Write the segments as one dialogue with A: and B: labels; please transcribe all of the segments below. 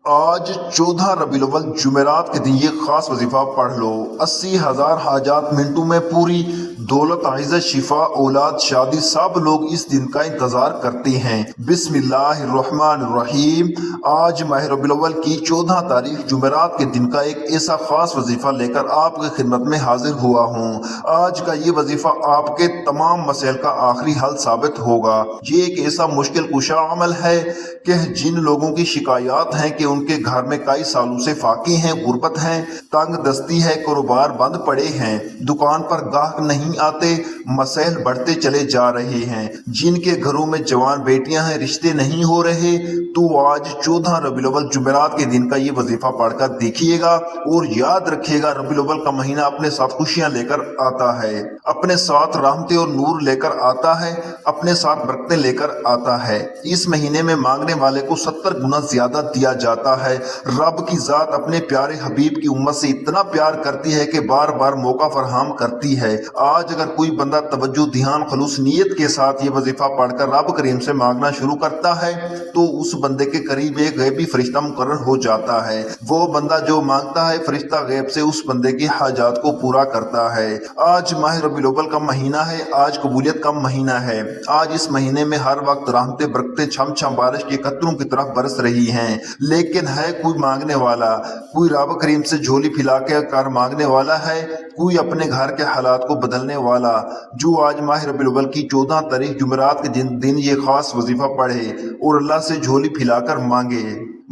A: آج 14 ربیع الاول جمعرات کے دن یہ خاص وظیفہ پڑھ لو۔ 80,000 حاجات منٹوں میں پوری، دولت، عزت، شفا، اولاد، شادی، سب لوگ اس دن کا انتظار کرتے ہیں۔ بسم اللہ الرحمن الرحیم۔ آج ماہ ربیع الاول کی 14 تاریخ جمعرات کے دن کا ایک ایسا خاص وظیفہ لے کر آپ کی خدمت میں حاضر ہوا ہوں۔ آج کا یہ وظیفہ آپ کے تمام مسائل کا آخری حل ثابت ہوگا۔ یہ ایک ایسا مشکل کشا عمل ہے کہ جن لوگوں کی شکایات ہیں کہ ان کے گھر میں کئی سالوں سے فاقے ہیں، غربت ہے، تنگ دستی ہے، کاروبار بند پڑے ہیں، دکان پر گاہک نہیں آتے، مسائل بڑھتے چلے جا رہے ہیں، جن کے گھروں میں جوان بیٹیاں ہیں، رشتے نہیں ہو رہے، تو آج 14 ربیع الاول جمعرات کے دن کا یہ وظیفہ پڑھ کر دیکھیے گا اور یاد رکھیے گا، ربیع الاول کا مہینہ اپنے ساتھ خوشیاں لے کر آتا ہے، اپنے ساتھ رحمتیں اور نور لے کر آتا ہے، اپنے ساتھ برکتیں لے کر آتا ہے۔ اس مہینے میں مانگنے والے کو 70 گنا زیادہ دیا جاتا ہے۔ رب کی ذات اپنے پیارے حبیب کی امت سے اتنا پیار کرتی ہے کہ بار بار موقع فراہم کرتی ہے۔ آج اگر کوئی بندہ توجہ، دھیان، خلوص نیت کے ساتھ یہ وظیفہ پڑھ کر رب کریم سے مانگنا شروع کرتا ہے تو اس بندے کے قریب ایک غیبی فرشتہ مقرر ہو جاتا ہے۔ وہ بندہ جو مانگتا ہے، فرشتہ غیب سے اس بندے کی حاجات کو پورا کرتا ہے۔ آج ماہ ربیع الاول کا مہینہ ہے، آج قبولیت کا مہینہ ہے۔ آج اس مہینے میں ہر وقت رحمتیں، برکتیں چھم چھم بارش کے قطروں کی طرح برس رہی ہیں، لیکن ہے کوئی مانگنے والا، کوئی رب کریم سے جھولی پھیلا کے کر مانگنے والا ہے، کوئی اپنے گھر کے حالات کو بدلنے والا، جو آج ماہ ربیع الاول کی 14 تاریخ جمعرات کے دن یہ خاص وظیفہ پڑھے اور اللہ سے جھولی پھیلا کر مانگے۔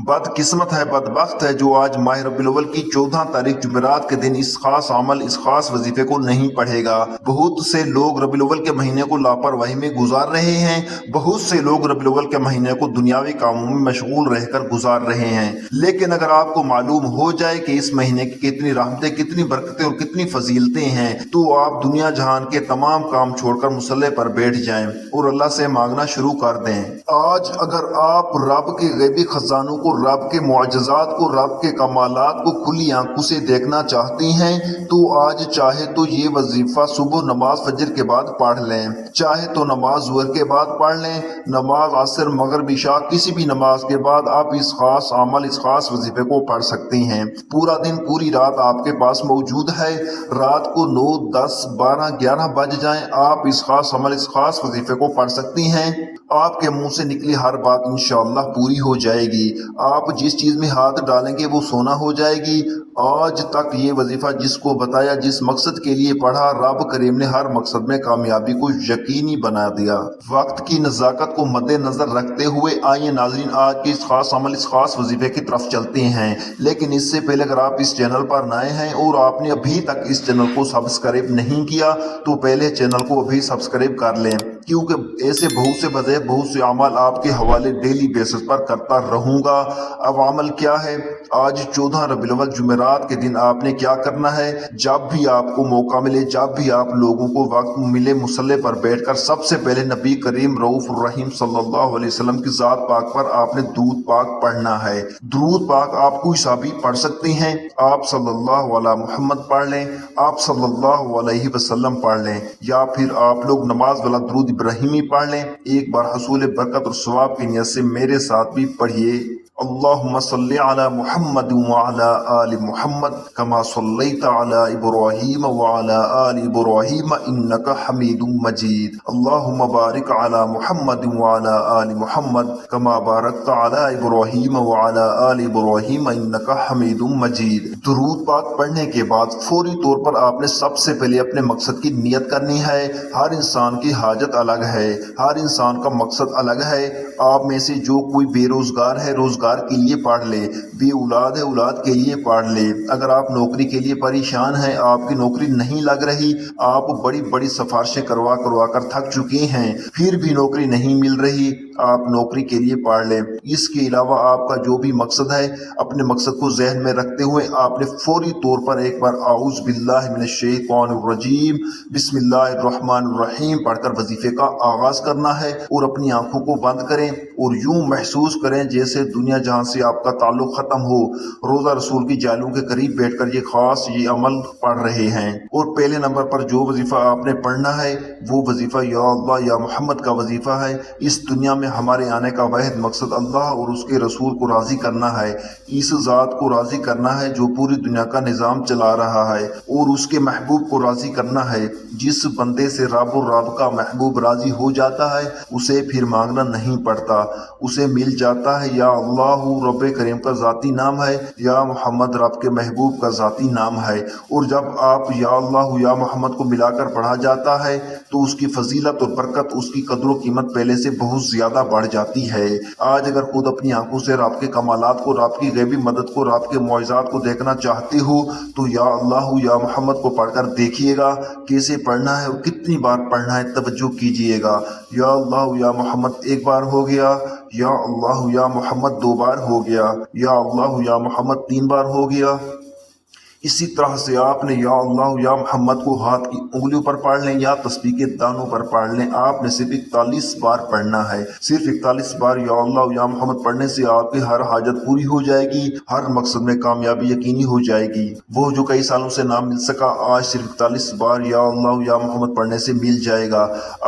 A: بدقسمت ہے، بدبخت ہے جو آج ماہ ربیع الاول کی 14 تاریخ جمعرات کے دن اس خاص عمل، اس خاص وظیفے کو نہیں پڑھے گا۔ بہت سے لوگ ربیع الاول کے مہینے کو لاپرواہی میں گزار رہے ہیں، بہت سے لوگ ربیع الاول کے مہینے کو دنیاوی کاموں میں مشغول رہ کر گزار رہے ہیں، لیکن اگر آپ کو معلوم ہو جائے کہ اس مہینے کی کتنی رحمتیں، کتنی برکتیں اور کتنی فضیلتیں ہیں، تو آپ دنیا جہان کے تمام کام چھوڑ کر مصلی پر بیٹھ جائیں اور اللہ سے مانگنا شروع کر دیں۔ آج اگر آپ رب کے غیبی خزانوں کو، رب کے معجزات کو، رب کے کمالات کو کھلی آنکھوں سے دیکھنا چاہتی ہیں تو آج چاہے تو یہ وظیفہ صبح نماز فجر کے بعد پڑھ لیں، چاہے تو نماز ظہر کے بعد پڑھ لیں، نماز عصر، مغرب، عشاء، کسی بھی نماز کے بعد آپ اس خاص عمل، اس خاص وظیفے کو پڑھ سکتے ہیں۔ پورا دن، پوری رات آپ کے پاس موجود ہے۔ رات کو 9، 10، 12، 11 بج جائیں، آپ اس خاص عمل، اس خاص وظیفے کو پڑھ سکتی ہیں۔ آپ کے منہ سے نکلی ہر بات انشاءاللہ پوری ہو جائے گی۔ آپ جس چیز میں ہاتھ ڈالیں گے وہ سونا ہو جائے گی۔ آج تک یہ وظیفہ جس کو بتایا، جس مقصد کے لیے پڑھا، رب کریم نے ہر مقصد میں کامیابی کو یقینی بنا دیا۔ وقت کی نزاکت کو مد نظر رکھتے ہوئے آئیے ناظرین، آج کے اس خاص عمل، اس خاص وظیفے کی طرف چلتے ہیں، لیکن اس سے پہلے اگر آپ اس چینل پر نئے ہیں اور آپ نے ابھی تک اس چینل کو سبسکرائب نہیں کیا تو پہلے چینل کو ابھی سبسکرائب کر لیں، کیونکہ ایسے بہت سے وظائف، بہت سے اعمال آپ کے حوالے ڈیلی بیسس پر کرتا رہوں گا۔ اب عمل کیا ہے؟ آج 14 ربیع الاول جمعرات کے دن آپ نے کیا کرنا ہے؟ جب بھی آپ کو موقع ملے، جب بھی آپ لوگوں کو وقت ملے، مصلی پر بیٹھ کر سب سے پہلے نبی کریم رؤوف الرحیم صلی اللہ علیہ وسلم کی ذات پاک پر آپ نے درود پاک پڑھنا ہے۔ درود پاک آپ کوئی سا بھی پڑھ سکتے ہیں، آپ صلی اللہ علیہ محمد پڑھ لیں، آپ صلی اللہ علیہ وسلم پڑھ لیں، یا پھر آپ لوگ نماز والا درود ابراہیمی پڑھ لیں۔ ایک بار حصول برکت اور ثواب کی نیت سے میرے ساتھ بھی پڑھیے۔ اللہم صلی علی محمد وعلی آل محمد کما صلیت علی ابراہیم وعلی آل ابراہیم انک حمید مجید۔ اللہم بارک علی محمد وعلی آل محمد کما بارکت علی ابراہیم وعلی آل ابراہیم انک حمید مجید۔ درود پاک پڑھنے کے بعد فوری طور پر آپ نے سب سے پہلے اپنے مقصد کی نیت کرنی ہے۔ ہر انسان کی حاجت الگ ہے، ہر انسان کا مقصد الگ ہے۔ آپ میں سے جو کوئی بے روزگار ہے، روزگار کے لیے پڑھ لے، بے اولاد ہے، اولاد کے لیے پڑھ لے۔ اگر آپ نوکری کے لیے پریشان ہیں، آپ کی نوکری نہیں لگ رہی، آپ بڑی بڑی سفارشیں کروا کر تھک چکے ہیں، پھر بھی نوکری نہیں مل رہی، آپ نوکری کے لیے پڑھ لیں۔ اس کے علاوہ آپ کا جو بھی مقصد ہے، اپنے مقصد کو ذہن میں رکھتے ہوئے آپ نے فوری طور پر ایک بار اعوذ باللہ من الشیطان الرجیم بسم اللہ الرحمن الرحیم پڑھ کر وظیفے کا آغاز کرنا ہے، اور اپنی آنکھوں کو بند کریں اور یوں محسوس کریں جیسے دنیا جہاں سے آپ کا تعلق ختم ہو۔ روزہ رسول کی جالوں کے قریب بیٹھ کر یہ عمل پڑھ رہے ہیں۔ اور پہلے نمبر پر جو وظیفہ آپ نے پڑھنا ہے وہ وظیفہ یا اللہ یا محمد کا وظیفہ ہے۔ اس دنیا میں ہمارے آنے کا واحد مقصد اللہ اور اس کے رسول کو راضی کرنا ہے، اس ذات کو راضی کرنا ہے جو پوری دنیا کا نظام چلا رہا ہے، اور اس کے محبوب کو راضی کرنا ہے۔ جس بندے سے رب و رب کا محبوب راضی ہو جاتا ہے اسے پھر مانگنا نہیں پڑتا، اسے مل جاتا ہے۔ یا اللہ رب کریم کا ذاتی نام ہے، یا محمد رب کے محبوب کا ذاتی نام ہے، اور جب آپ یا اللہ یا محمد کو ملا کر پڑھا جاتا ہے تو اس کی فضیلت اور برکت، اس کی قدر و قیمت پہلے سے بہت زیادہ بڑھ جاتی ہے۔ آج اگر خود اپنی آنکھوں سے رب کے کمالات کو، رب کی غیبی مدد کو، رب کے معجزات کو دیکھنا چاہتے ہو تو یا اللہ یا محمد کو پڑھ کر دیکھیے گا کیسے پڑھنا ہے اور کتنی بار پڑھنا ہے، توجہ کیجیے گا۔ یا اللہ یا محمد ایک بار ہو گیا، یا اللہ یا محمد دو بار ہو گیا، یا اللہ یا محمد تین بار ہو گیا۔ اسی طرح سے آپ نے یا اللہ یا محمد کو ہاتھ کی انگلیوں پر پڑھ لیں یا تسبیح کے دانوں پر پڑھ لیں۔ آپ نے صرف 41 بار پڑھنا ہے۔ صرف 41 بار یا اللہ یا محمد پڑھنے سے آپ کی ہر حاجت پوری ہو جائے گی، ہر مقصد میں کامیابی یقینی ہو جائے گی۔ وہ جو کئی سالوں سے نہ مل سکا آج صرف 41 بار یا اللہ یا محمد پڑھنے سے مل جائے گا۔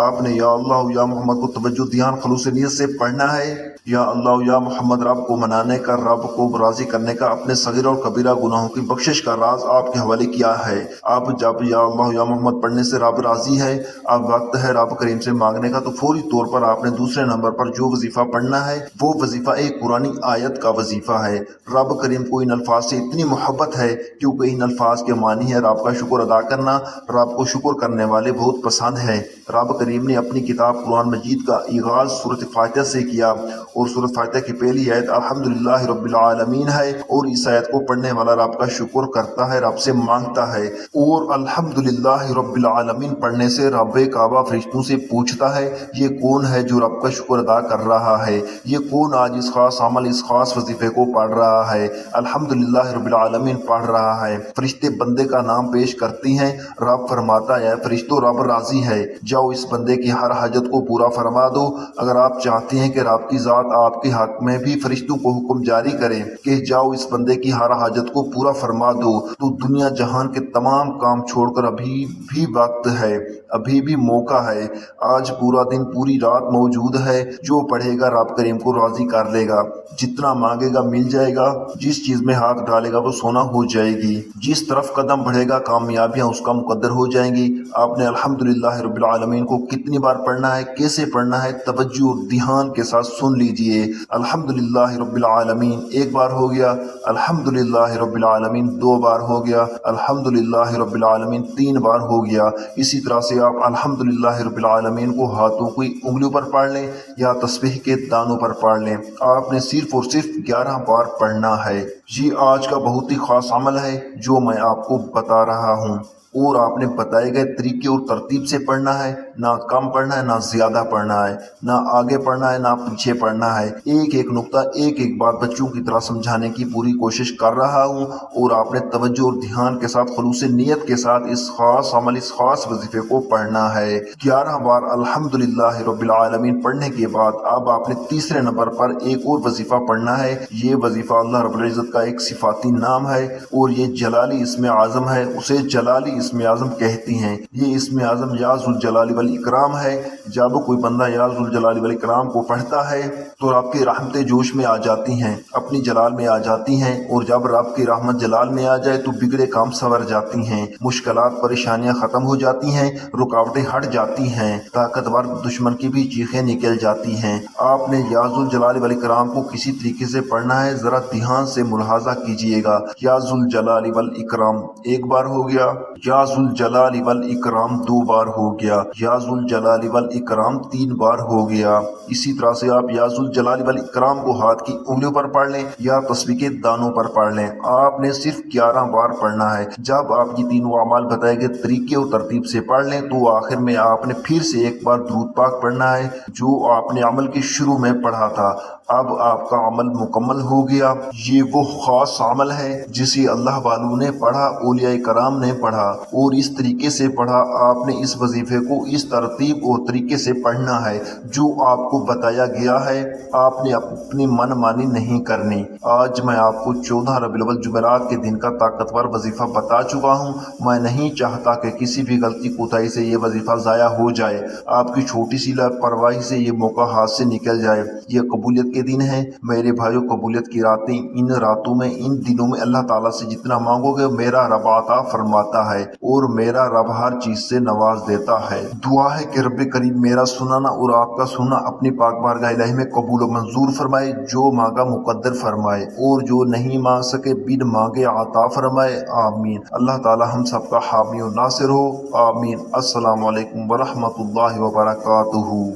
A: آپ نے یا اللہ یا محمد کو توجہ دھیان خلوص نیت سے پڑھنا ہے۔ یا اللہ یا محمد رب کو منانے کا، رب کو راضی کرنے کا، اپنے صغیر اور کبیرہ گناہوں کی بخشش کا راز آپ کے حوالے کیا ہے۔ اب جب یا اللہ یا محمد پڑھنے سے رب راضی ہے، اب وقت ہے رب کریم سے مانگنے کا، تو فوری طور پر آپ نے دوسرے نمبر پر جو وظیفہ پڑھنا ہے وہ وظیفہ ایک قرآنی آیت کا وظیفہ ہے۔ رب کریم کو ان الفاظ سے اتنی محبت ہے کیونکہ ان الفاظ کے معنی ہے رب کا شکر ادا کرنا، رب کو شکر کرنے والے بہت پسند ہیں۔ رب کریم نے اپنی کتاب قرآن مجید کا آغاز سورۃ فاتحہ سے کیا، اور سورۃ فاتحہ کی پہلی آیت الحمدللہ رب العالمین ہے، اور اس آیت کو پڑھنے والا رب کا شکر کرتا ہے، رب سے مانگتا ہے۔ اور الحمدللہ رب العالمین پڑھنے سے رب کعبہ فرشتوں سے پوچھتا ہے یہ کون ہے جو رب کا شکر ادا کر رہا ہے، یہ کون آج اس خاص عمل، اس خاص وظیفے کو پڑھ رہا ہے، الحمدللہ رب العالمین پڑھ رہا ہے۔ فرشتے بندے کا نام پیش کرتی ہیں، رب فرماتا ہے فرشتوں رب راضی ہے، جاؤ اس بندے کی ہر حاجت کو پورا فرما دو۔ اگر آپ چاہتے ہیں کہ رب کی ذات آپ کے حق میں بھی فرشتوں کو حکم جاری کرے کہ جاؤ اس بندے کی ہر حاجت کو پورا فرما دو، تو دنیا جہان کے تمام کام چھوڑ کر ابھی بھی وقت ہے، ابھی بھی موقع ہے۔ آج پورا دن پوری رات موجود ہے، جو پڑھے گا رب کریم کو راضی کر لے گا، جتنا مانگے گا مل جائے گا، جس چیز میں ہاتھ ڈالے گا وہ سونا ہو جائے گی، جس طرف قدم بڑھے گا کامیابیاں اس کا مقدر ہو جائیں گی۔ آپ نے الحمدللہ رب العالمین کو کتنی بار پڑھنا ہے، کیسے پڑھنا ہے، توجہ اور دھیان کے ساتھ سن لیجئے۔ الحمدللہ رب العالمین ایک بار ہو گیا، الحمدللہ رب العالمین دو بار ہو گیا، الحمدللہ رب العالمین تین بار ہو گیا۔ اسی طرح سے آپ الحمدللہ رب العالمین کو ہاتھوں کی انگلیوں پر پڑھ لیں یا تسبیح کے دانوں پر پڑھ لیں۔ آپ نے صرف اور صرف 11 بار پڑھنا ہے۔ یہ آج کا بہت ہی خاص عمل ہے جو میں آپ کو بتا رہا ہوں، اور آپ نے بتائے گئے طریقے اور ترتیب سے پڑھنا ہے، نہ کم پڑھنا ہے نہ زیادہ پڑھنا ہے، نہ آگے پڑھنا ہے نہ پیچھے پڑھنا ہے۔ ایک ایک نقطہ، ایک ایک بات بچوں کی طرح سمجھانے کی پوری کوشش کر رہا ہوں، اور آپ نے توجہ اور دھیان کے ساتھ خلوص نیت کے ساتھ اس خاص عمل، اس خاص وظیفے کو پڑھنا ہے۔ 11 بار الحمدللہ رب العالمین پڑھنے کے بعد اب آپ نے تیسرے نمبر پر ایک اور وظیفہ پڑھنا ہے۔ یہ وظیفہ اللہ رب العزت کا ایک صفاتی نام ہے، اور یہ جلالی اسم اعظم ہے، اسے جلالی اسم اعظم کہتی ہیں۔ یہ اسم اعظم یا ذوالجلال والاکرام ہے۔ جب کوئی بندہ یا ذوالجلال والاکرام کو پڑھتا ہے تو رب کی رحمتیں جوش میں آ جاتی ہیں، اپنی جلال میں آ جاتی ہیں، اور جب رب کی رحمت جلال میں آ جائے تو بگڑے کام سنور جاتی ہیں، مشکلات پریشانیاں ختم ہو جاتی ہیں، رکاوٹیں ہٹ جاتی ہیں، طاقتور دشمن کی بھی چیخیں نکل جاتی ہیں۔ آپ نے یا ذوالجلال والاکرام کو کسی طریقے سے پڑھنا ہے، ذرا دھیان سے ملاحظہ کیجئے گا۔ یا ذوالجلال والاکرام ایک بار ہو گیا، یا ذوالجلال والاکرام دو بار ہو گیا، یا ذوالجلال والاکرام تین بار ہو گیا۔ اسی طرح سے آپ یا ذوالجلال والاکرام کو ہاتھ کی انگلیوں پر پڑھ لیں یا تسبیح کے دانوں پر پڑھ لیں۔ آپ نے صرف 11 بار پڑھنا ہے۔ جب آپ یہ تینوں اعمال بتائے گئے طریقے اور ترتیب سے پڑھ لیں تو آخر میں آپ نے پھر سے ایک بار درود پاک پڑھنا ہے جو آپ نے عمل کے شروع میں پڑھا تھا۔ اب آپ کا عمل مکمل ہو گیا۔ یہ وہ خاص عمل ہے جسے اللہ والوں نے پڑھا، اولیاء کرام نے پڑھا، اور اس طریقے سے پڑھا۔ آپ نے اس وظیفے کو اس ترتیب اور طریقے سے پڑھنا ہے جو آپ کو بتایا گیا ہے، آپ نے اپنی من مانی نہیں کرنی۔ آج میں آپ کو 14 ربیع الاول جمعرات کے دن کا طاقتور وظیفہ بتا چکا ہوں۔ میں نہیں چاہتا کہ کسی بھی غلطی کوتاہی سے یہ وظیفہ ضائع ہو جائے، آپ کی چھوٹی سی لاپرواہی سے یہ موقع ہاتھ سے نکل جائے۔ یہ قبولیت کے دن ہیں میرے بھائیوں، قبولیت کی راتیں، ان راتوں میں، ان دنوں میں اللہ تعالیٰ سے جتنا مانگو گے میرا رب عطا فرماتا ہے، اور میرا رب ہر چیز سے نواز دیتا ہے۔ دعا ہے کہ رب کریم میرا سنانا اور آپ کا سننا اپنی پاک بارگاہ الہی میں قبول و منظور فرمائے، جو مانگا مقدر فرمائے اور جو نہیں مانگ سکے بن مانگے عطا فرمائے، آمین۔ اللہ تعالی ہم سب کا حامی و ناصر ہو، آمین۔ السلام علیکم ورحمۃ اللہ وبرکاتہ۔